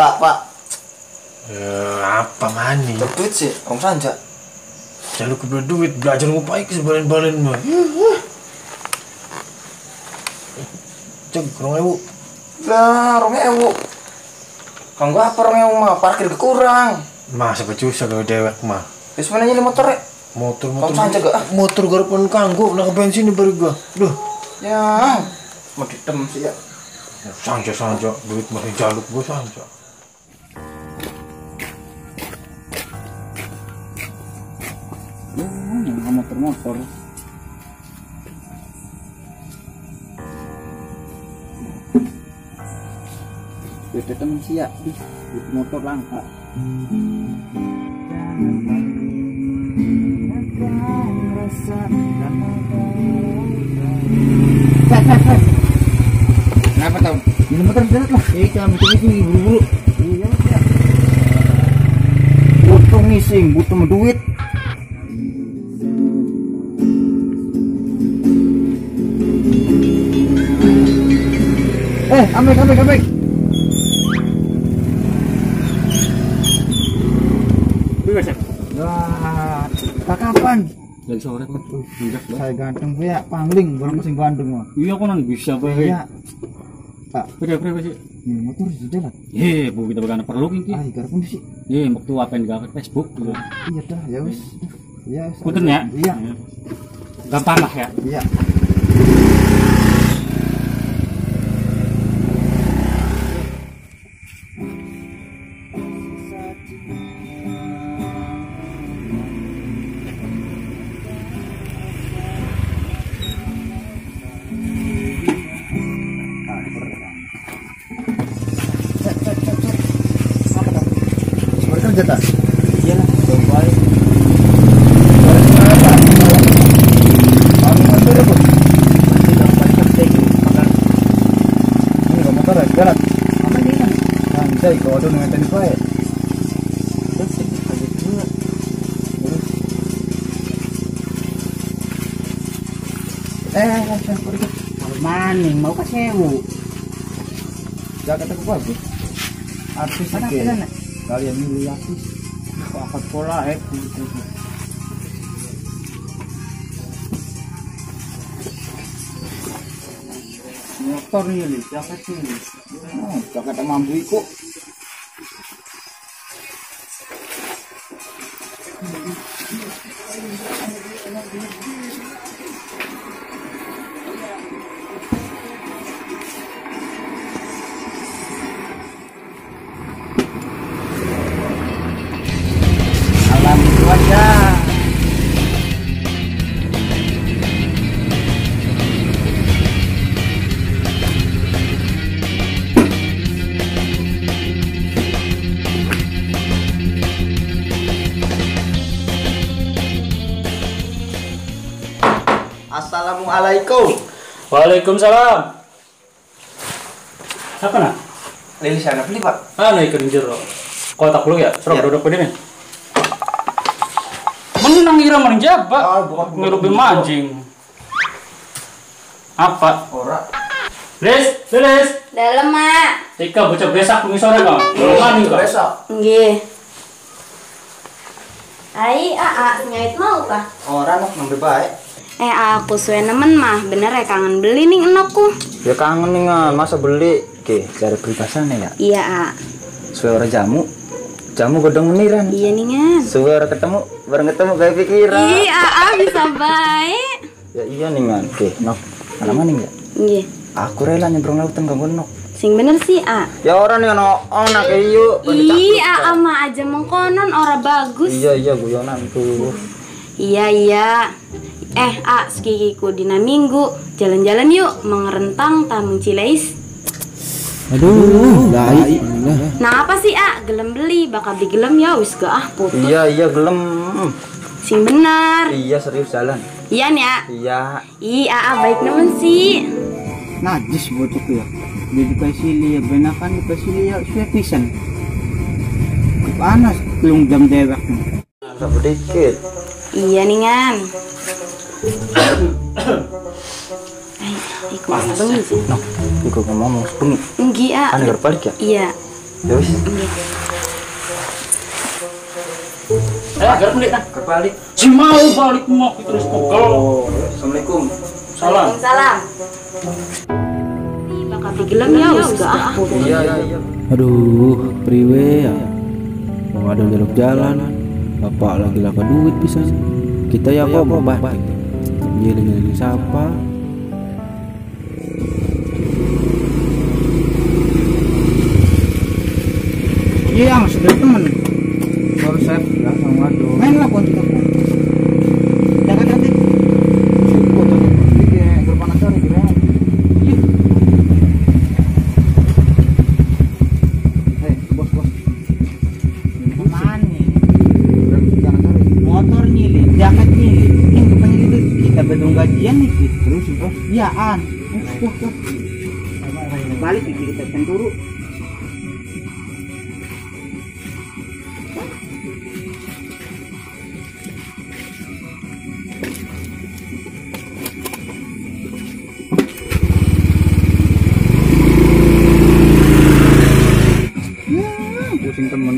Pak. Apa mani? Cok duit sih, Om Sanja. Jangan lupa duit, belajar ngupai ke sebalen-balen mah. Cek, 2.000. Lah, 2.000. Kang gua apa 2.000 mah? Parkir kurang. Masa becusah kalau dewek mah. Wis mana nyili motor rek? Motor Om Sanja gak? Motor garapan kanggo nak bensin di bari gua. Duh. Ya, mau ditem sih ya. Sanja duit masih jaluk gua Sanja. Motor. Beda temen sih ya, di motor langka. Kenapa tau? Ini motor jalan lah. Iya, motor ini buru-buru. Iya. Butuh ngising, butuh duit. Ambil. Wah, kapan? Lagi sore kan. Saya ganteng ya, pangling, baru mesin Bandung mah. Iya, aku nang bisa bae. Iya. Pak, Berapa sih? ini motor sudah lah. Bu kita bakal perlu iki. Ah, garapun sih. Waktu apa yang digawe Facebook gitu. Iya dah, ya wis. Iya. Punten ya? Iya. Gampang lah ya. Iya. Kerja tak? Iya lah, baik. Kamu motor apa? Tidak balik kerja makan. Ini kamu motor jalan. Apa ini kan? Santai kau ada nonton baik. Maning mau ke sewu. Jaga tak bagus. Artis Mana? kalian milih artis. Pakat pola Motor nih, jaket nih. Jaket mampu ikut. Alam cuaca. Assalamualaikum. Waalaikumsalam. Apa nak? Lili sana beli pak. Ikan jero. Kotak lu ya? Serok Iya. duduk ini. Menang kira menjabat. bukan. Ngerupi mancing. Apa? Ora. Les. Dalam, Mak. Tika bocah besak bengi sore kau. Mani kau. Besok. Nggih. Ai, nyait mau kah? Orang nak ngambil baik. Aku suwe nemen mah, bener ya kangen beli nih enokku. Ya kangen nih ngan, masa beli? Oke, dari peribahasanya ya. Iya, Suara jamu gedong meniran. Iya nih ngan. Suara ketemu, bareng ketemu kayak pikiran. Bisa baik. Ya iya nih ngan. Oke, nok. Alaman nih enggak? Nggih. Aku rela nyebrang lautan ganggu nok. Sing bener sih, Ya orang nih anak iyo. Mah aja mengkonon ora bagus. Iya guyonan tuh. Iya. Sekikiku dina minggu jalan-jalan yuk mengerentang Tameng Cileis. Aduh, baik. Nah apa sih gelem beli bakal digelem ya wis gak putus. Iya gelem. Sing bener. Iya serius jalan. Iya nih Iya. Baik nemen sih. najis bocok ya. Di pasili ya benakan di pasili ya sudah pisan. Panas belum jam dewek. Sampai dikit. Iya nih ngan. Ikut bengi sih. Iku ngomong bengi. Enggi Ane balik ya? Iya. Terus Garap menit nah. kebalik. Si mau balik mau terus pukul. Assalamualaikum. Salam. Salam. Bakal digelam ya gak aku. Iya. Aduh, priwe ya. Mau ada jaluk jalan. Bapak lagi laka duit bisa. Kita ya kok mau baik. Ngiling-ngiling siapa? Iya, sudah temen. Baru saya langsung ngadu. Main lah kunci aku. Jangan nanti. Cukup tuh. Ini berpanasan gitu ya. Bos. Mana nih? Jangan cari. Motor nyilip, jaket nyilip. Ini penyelidik kita bedung gajian nih. Terus bos. Iyaan. Balik kita penturu. Pusing temen.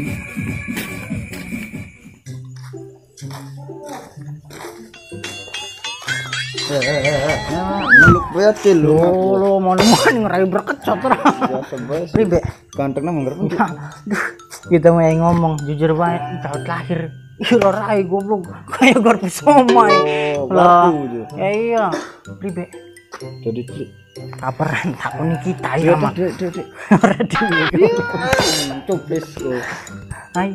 Meluk betul Lo mau nemuin ngerayu berkecot lah. biasa bos. Ribe. Ganteng nama ngerti. Kita mau ngomong jujur banget tahun lahir. Iro rai goblok. Kayak garpu somai. Lah. Ya iya. Ribe. Jadi Kaparan tak uni kita ya mah. cuplis. Hai.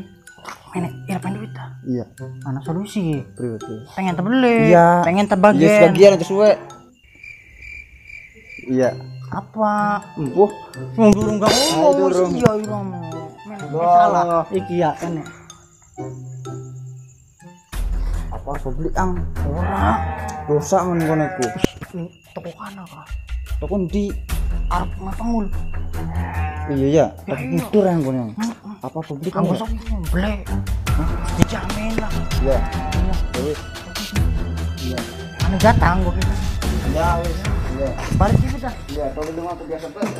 Menek irapan duit dah. Iya. Mana solusi? Priwe. Pengen terbeli. Iya. Pengen Iya terbagian. sebagian aja suwe. Iya. Apa? Empuh. Wong durung gak ngomong. durung. Iya iya. Menek Wah. salah. Iki ya kan. Apa harus beli ang? Ora. Dosa men kono iku. Toko kana kah? Toko ndi? Arep ngapangul. Iya ya, tapi itu yang kono. Apa harus beli Kanggo kan? sok beli. Dijamin lah. Iya. Wis. Iya. Anu datang gua kita. Ya wis. Iya. Balik kita. Iya, kalau dulu aku biasa beli.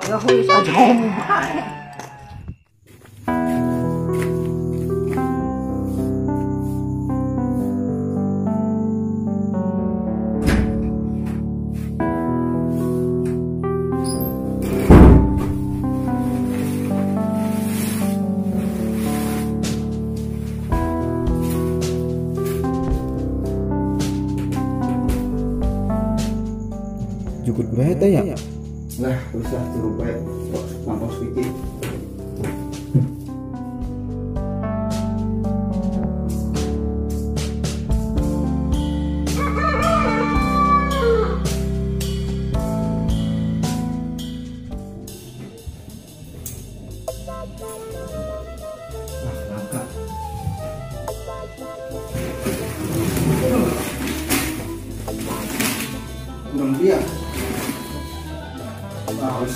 Ya wis aja ngomong bae. Cukup berapa ya? Lah, bisa dirubah kok langsung sedikit. Kurang dia. Harus.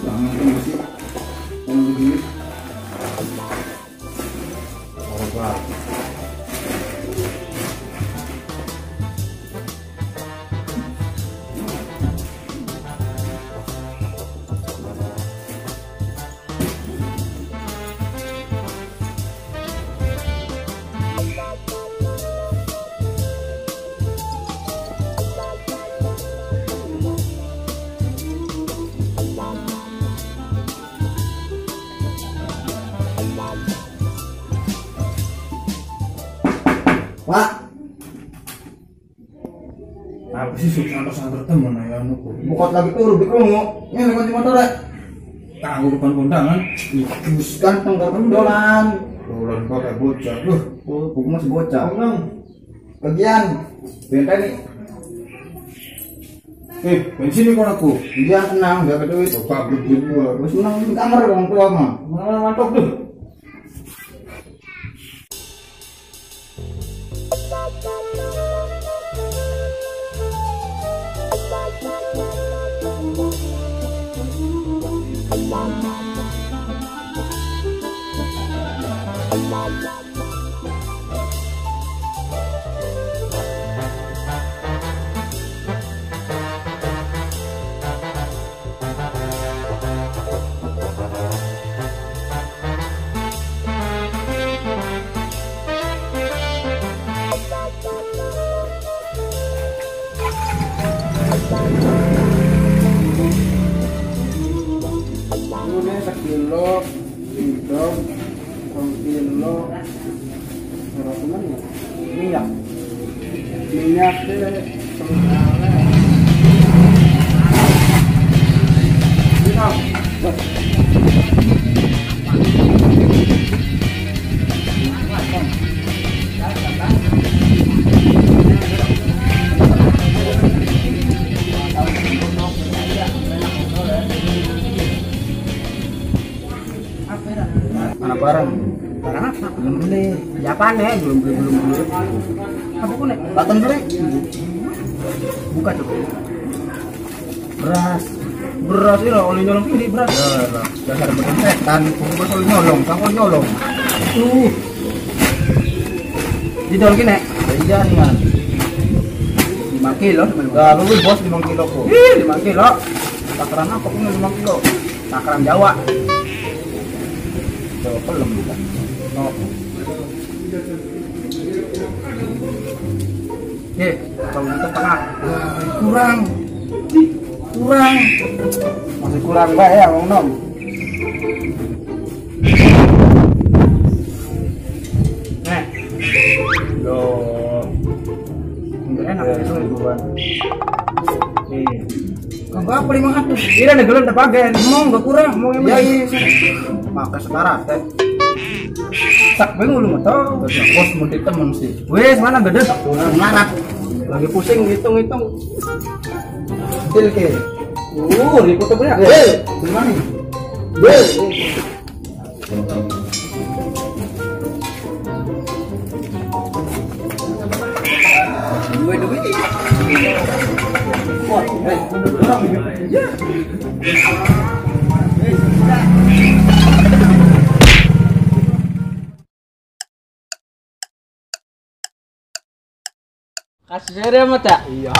Jangan masih. Yang begini. Pak. Apa sih suka santer temen ya nuku? Bukat lagi turu di krungu. Ini kunci motor rek. Tangguh depan kondangan. Terus ganteng kan dolan. Dolan pakai bocah. Duh, Buku masih bocah. nang. Bagian. Bentar nih. Bensin nih kon aku. Dia tenang, gak ada duit. Bapak gede gua. Terus menang di kamar orang tua mah. Mana mantap tuh. Ini sekilo, hidung, kilo, berapa mana? Minyak deh, anak barang apa? Belum beli. Ya apaan ya? Belum beli. Apa pun nih? Baton beli. Buka tuh. Beras ini oli nyolong ini beras. Dasar bener setan. Beras oli nyolong, sangkol nyolong. Didol gini. Iya nih man. 5 kilo. Enggak, lu bos 5 kilo kok. 5 kilo. Takaran apa punya 5 kilo? Takaran Jawa. Jawa pelem bukan. Oh. Kalau itu tengah kurang. Masih kurang mbak ya, Bang Nom. Enggak enak itu ribuan. Kagak apa 500. Ini ada gelan tak pakai. Mau enggak kurang, mau yang ya iya. Maka setara teh. Tak bingung lu motor. Bos mau temen sih. Wes mana gede tak ngarat. Lagi pusing hitung-hitung. Kecil ke. Ribut apa ya? Gimana nih? Kasih saya mata. Iya.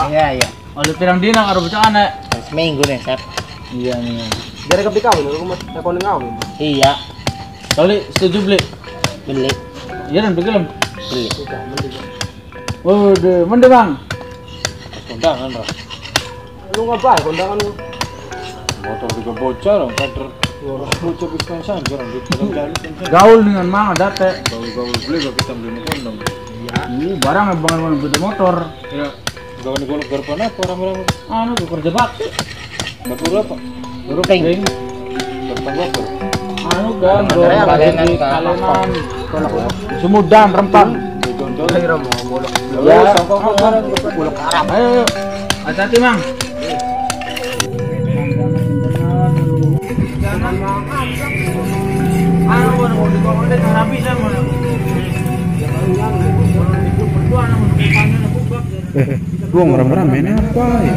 Oleh pirang dina karo bocah anak. Seminggu nih, Sep. Iya nih. Dari ke kawin lu mas tekon ngawin. Iya, Kali setuju beli. beli. Iya dan begilem. Beli. Waduh, mende bang. Kondangan lah. Lu ngapain kondangan lu? Motor juga bocor, kader. Bocor dispensan sekarang di Gaul dengan mang ada teh. gaul beli gak kita beli kondom. Barang abang beda motor. Ya, gawan golok garpan apa rame-rame? Anu kerja bakti. Batur apa? Baru peng. Garpan apa? Anu kan, Motornya kalenan, kalenan. Sumudan rempang. Gondol. Kira mau bolok. Ya, Bolok Arab. Ayo, hati-hati mang. Anu mau dikongkong deh Arabi kan mana? Gua ngeram-ngeram ini apa ya?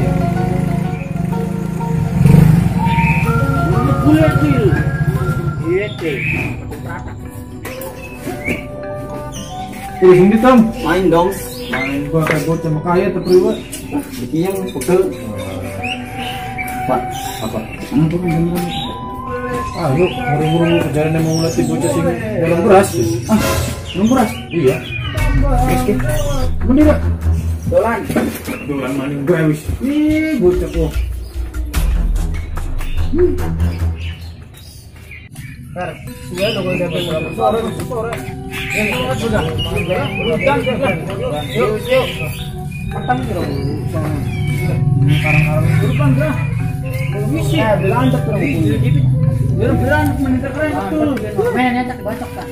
Ini Tom, main dong. Main gua kayak bocah makaya terpriwe. Bikin pegel. Pak, apa? Ayo, murung-murung kerjaan yang mau ngelatih bocah sini dalam beras. Dalam beras? Iya. Oke. Bener gak? Dolan maning gue wis. Ih, bocah kok. Kar, dia udah gue dapat sore. Ini sudah. Yuk. Patang kira. Karang-karang depan dah. Misi, dilanjut terus. Beran meniter keren betul. Mainnya tak bacok kan.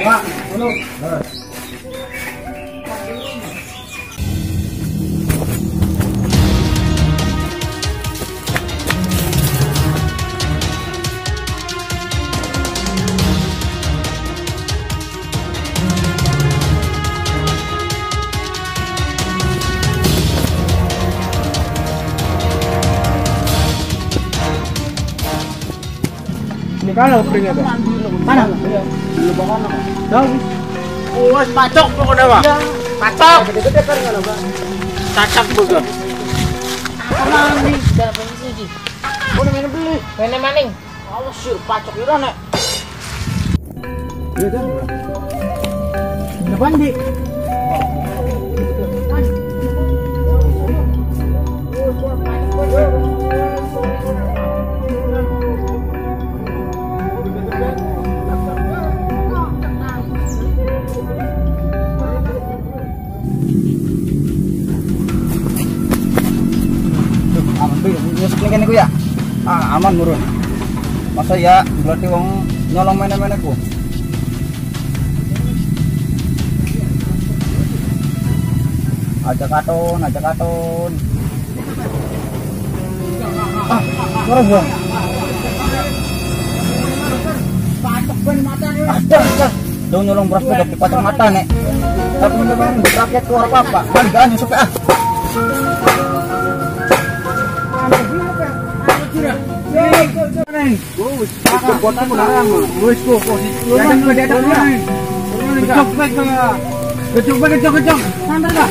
Pak, halo. Kalau pringnya Bang. Mana? Tahu. Wes pacok pokoknya Bang. Pacok. Gede-gede kan ngono Bang. Cacak boga. Apa nih? Dalam pensi sih. Kono main beli. Mana maning? Awas sir pacok ira nek. Iya kan. Depan di. Kene ku ya. Aman murun. Masa ya berarti wong nyolong mene-mene ku. Aja katon. Terus Bang. Pacok ben mata nih. Ada. Dong nyolong beras udah dipacang mata nek. Tapi memang rakyat keluar apa? Banggaan yang suka ah. Buat aku larang. Wes kok posisi. Kecok. Santai dah.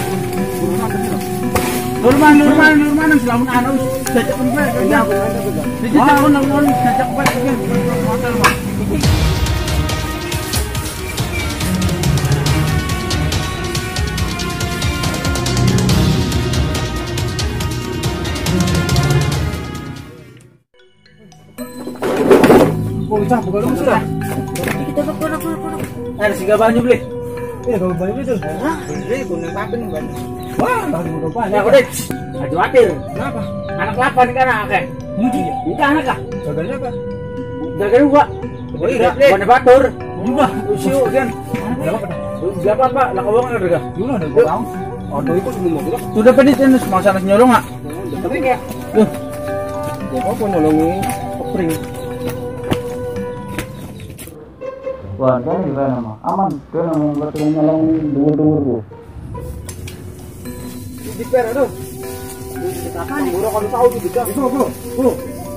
Nurman selamun anu jajak pempek. Dijajak nang jajak pempek. Motor mah. Bocah bukan lu sudah. Kita ke kono. Ada singgah banyu beli. Kalau banyak itu. Hah? Beli kuning papin Bang. Wah, baru banyak udah. Aduh khawatir. Kenapa? Anak 8 kan akeh. Muji ya. Itu anak kah? Gagalnya apa? Gagal gua. Oh iya, Bone batur. Juga. Usiu kan. Siapa Pak? Lah kau kan ada. Dulu ada gua tahu. Aduh itu sebelum mau bilang. Sudah pedis ini masalah nyolong enggak? Tapi enggak. Loh. Apa nolongi kepring? Wah, kan gimana mah? Aman. Kan yang bertemu nolong dulu. Di per aduh. Kan guru kalau tahu di bidang. Itu, Bro.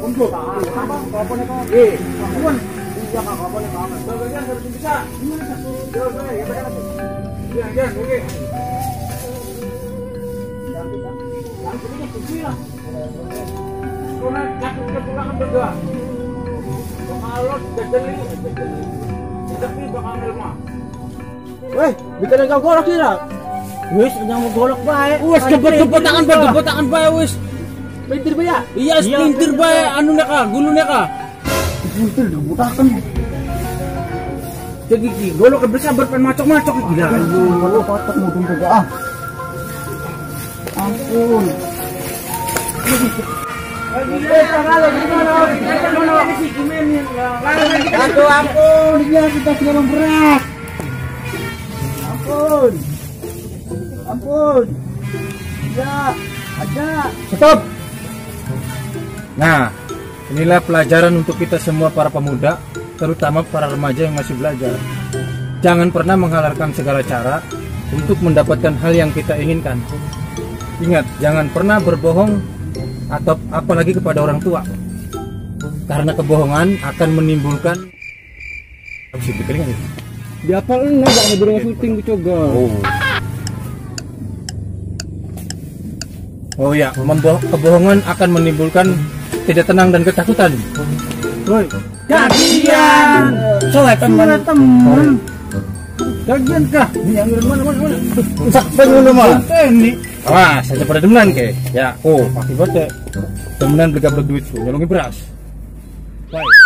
Untuk apa? Apa nih kau? Kawan. Iya, apa nih kau? Bagian harus bisa. Terus ya, benar. Iya, oke. Weh, bikin kau golok sih lah. Wis yang mau golok bae. Wes gebet-gebetan bae wes. Pintir bae ya? Iya, pintir bae anu nek ka, gulune ka. Pintir dibutakan. Jadi ki golok besar berpen macok-macok gila. Kalau patok mudun juga ah. Ampun. Aduh ampun, dia kita nyolong beras. Ampun. Ya, ada. Stop. Nah, inilah pelajaran untuk kita semua para pemuda, terutama para remaja yang masih belajar. Jangan pernah menghalalkan segala cara untuk mendapatkan hal yang kita inginkan. Ingat, jangan pernah berbohong atau apalagi kepada orang tua. Karena kebohongan akan menimbulkan harus dipikirin gitu. Diapal enggak ngobrol syuting dicoba. Oh ya, kebohongan akan menimbulkan tidak tenang dan ketakutan. Woi, Kagian. teman. Kagian kah? Yang mana? Sakben ngono mah. Ini. Wah, saya pada demenan ke. Ya, pakai bote. Demenan beli duit, nyolongi beras. Baik.